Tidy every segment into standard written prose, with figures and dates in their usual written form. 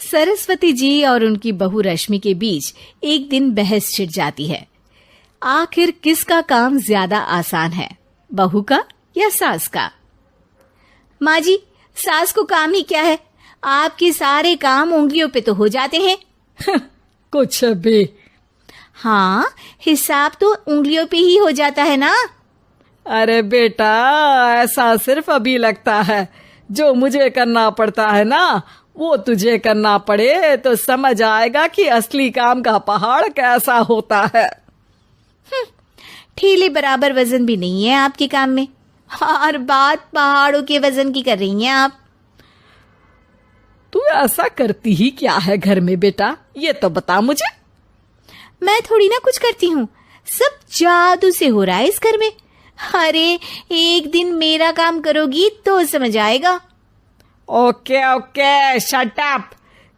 सरस्वती जी और उनकी बहू रश्मि के बीच एक दिन बहस छिड़ जाती है। आखिर किसका काम ज्यादा आसान है, बहू का या सास का? माँ जी, सास को काम ही क्या है, आपके सारे काम उंगलियों पे तो हो जाते हैं। कुछ भी। हाँ, हिसाब तो उंगलियों पे ही हो जाता है ना। अरे बेटा, ऐसा सिर्फ अभी लगता है। जो मुझे करना पड़ता है ना, वो तुझे करना पड़े तो समझ आएगा कि असली काम का पहाड़ कैसा होता है। ठेले बराबर वजन भी नहीं है आपके काम में, और बात पहाड़ों के वजन की कर रही हैं आप। तू ऐसा करती ही क्या है घर में बेटा, ये तो बता मुझे। मैं थोड़ी ना कुछ करती हूँ, सब जादू से हो रहा है इस घर में। अरे एक दिन मेरा काम करोगी तो समझ आएगा। Okay okay, shut up.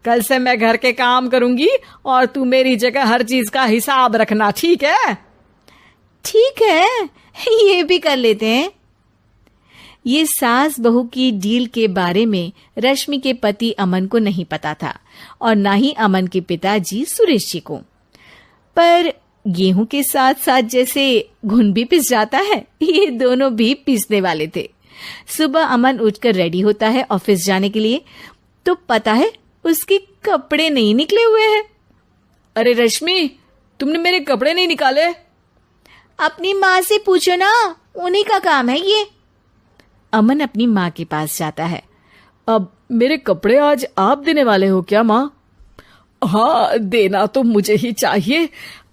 कल से मैं घर के काम करूंगी और तू मेरी जगह हर चीज का हिसाब रखना, ठीक है? ठीक है, ये भी कर लेते हैं। ये सास बहू की डील के बारे में रश्मि के पति अमन को नहीं पता था और ना ही अमन के पिताजी सुरेश जी को। पर गेहूं के साथ साथ जैसे घुन भी पिस जाता है, ये दोनों भी पिसने वाले थे। सुबह अमन उठकर रेडी होता है ऑफिस जाने के लिए, तो पता है उसके कपड़े नहीं निकले हुए हैं। अरे रश्मि, तुमने मेरे कपड़े नहीं निकाले? अपनी माँ से पूछो ना, उन्हीं का काम है ये। अमन अपनी माँ के पास जाता है। अब मेरे कपड़े आज आप देने वाले हो क्या माँ? हाँ, देना तो मुझे ही चाहिए,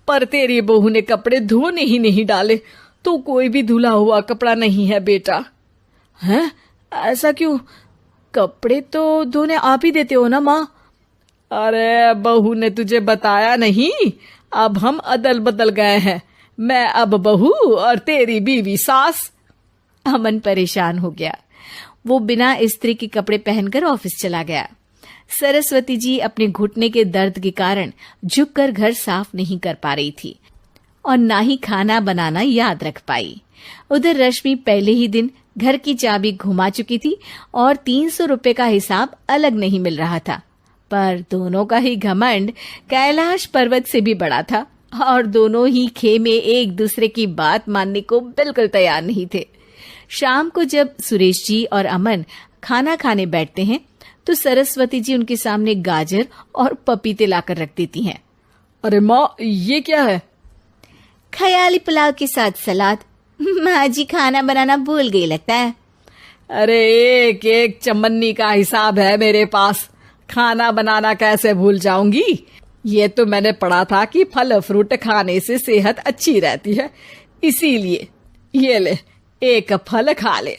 पर तेरी बहू ने कपड़े धोने ही नहीं डाले, तो कोई भी धुला हुआ कपड़ा नहीं है बेटा। हैं? ऐसा क्यों? कपड़े तो धोने आप ही देते हो ना माँ? अरे बहू ने तुझे बताया नहीं, अब हम अदल बदल गए हैं। मैं अब बहू और तेरी बीवी सास। अमन परेशान हो गया। वो बिना इस्त्री के कपड़े पहनकर ऑफिस चला गया। सरस्वती जी अपने घुटने के दर्द के कारण झुककर घर साफ नहीं कर पा रही थी और ना ही खाना बनाना याद रख पाई। उधर रश्मि पहले ही दिन घर की चाबी घुमा चुकी थी और 300 रुपए का हिसाब अलग नहीं मिल रहा था। पर दोनों का ही घमंड कैलाश पर्वत से भी बड़ा था और दोनों ही खेमे एक दूसरे की बात मानने को बिल्कुल तैयार नहीं थे। शाम को जब सुरेश जी और अमन खाना खाने बैठते हैं तो सरस्वती जी उनके सामने गाजर और पपीते लाकर रख देती हैं। अरे माँ, ये क्या है? ख्याली पुलाव के साथ सलाद। माँ जी खाना बनाना भूल गई लगता है। अरे एक एक चमन्नी का हिसाब है मेरे पास, खाना बनाना कैसे भूल जाऊंगी? ये तो मैंने पढ़ा था कि फल फ्रूट खाने से सेहत अच्छी रहती है, इसीलिए ये ले, एक फल खा ले।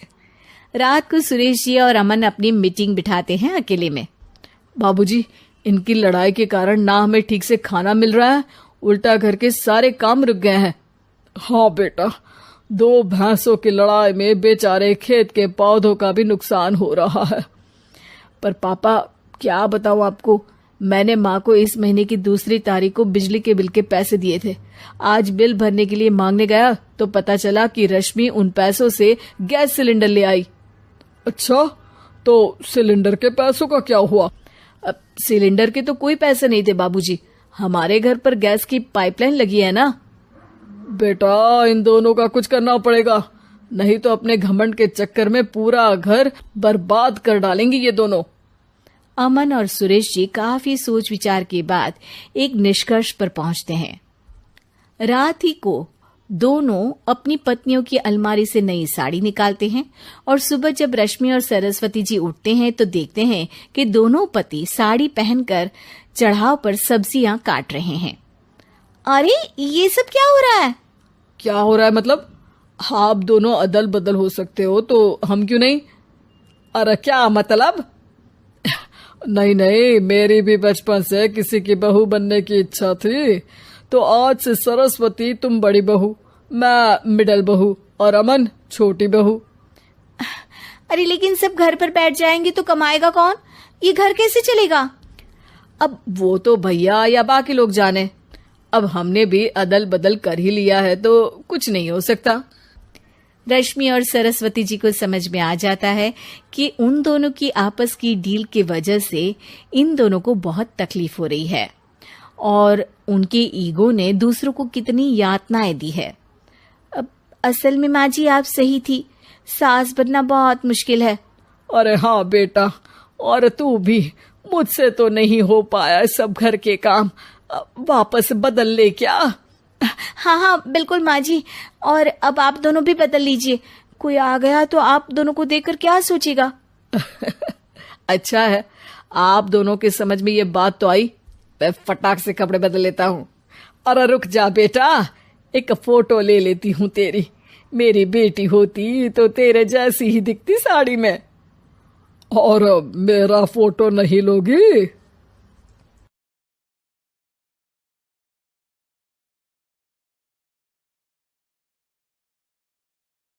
रात को सुरेश जी और अमन अपनी मीटिंग बिठाते हैं अकेले में। बाबूजी, इनकी लड़ाई के कारण ना हमें ठीक से खाना मिल रहा है, उल्टा घर के सारे काम रुक गए हैं। हाँ बेटा, 2 भैंसों की लड़ाई में बेचारे खेत के पौधों का भी नुकसान हो रहा है। पर पापा, क्या बताऊं आपको, मैंने माँ को इस महीने की 2 तारीख को बिजली के बिल के पैसे दिए थे। आज बिल भरने के लिए मांगने गया तो पता चला कि रश्मि उन पैसों से गैस सिलेंडर ले आई। अच्छा, तो सिलेंडर के पैसों का क्या हुआ? अब सिलेंडर के तो कोई पैसे नहीं थे बाबूजी, हमारे घर पर गैस की पाइपलाइन लगी है ना। बेटा, इन दोनों का कुछ करना पड़ेगा, नहीं तो अपने घमंड के चक्कर में पूरा घर बर्बाद कर डालेंगी ये दोनों। अमन और सुरेश जी काफी सोच विचार के बाद एक निष्कर्ष पर पहुंचते हैं। रात ही को दोनों अपनी पत्नियों की अलमारी से नई साड़ी निकालते हैं और सुबह जब रश्मि और सरस्वती जी उठते हैं तो देखते हैं कि दोनों पति साड़ी पहनकर चढ़ाव पर सब्जियां काट रहे हैं। अरे ये सब क्या हो रहा है? क्या हो रहा है मतलब? आप दोनों अदल बदल हो सकते हो तो हम क्यों नहीं? अरे क्या मतलब? नहीं नहीं, मेरी भी बचपन से किसी की बहू बनने की इच्छा थी, तो आज से सरस्वती तुम बड़ी बहू, मैं मिडल बहू और अमन छोटी बहू। अरे लेकिन सब घर पर बैठ जाएंगे तो कमाएगा कौन? ये घर कैसे चलेगा? अब वो तो भैया या बाकी लोग जाने, अब हमने भी अदल बदल कर ही लिया है तो कुछ नहीं हो सकता। रश्मि और सरस्वती जी को समझ में आ जाता है कि उन दोनों की आपस की डील के वजह से इन दोनों को बहुत तकलीफ हो रही है और उनके ईगो ने दूसरों को कितनी यातनाएं दी है। अब असल में माँ जी आप सही थी, सास बनना बहुत मुश्किल है। अरे हाँ बेटा, और तू भी, मुझसे तो नहीं हो पाया सब घर के काम, वापस बदल ले क्या? हाँ हाँ बिल्कुल माँ जी, और अब आप दोनों भी बदल लीजिए, कोई आ गया तो आप दोनों को देखकर क्या सोचेगा। अच्छा है, आप दोनों के समझ में ये बात तो आई, मैं फटाक से कपड़े बदल लेता हूँ। अरे रुक जा बेटा, एक फोटो ले लेती हूँ तेरी, मेरी बेटी होती तो तेरे जैसी ही दिखती साड़ी में। और मेरा फोटो नहीं लोगी?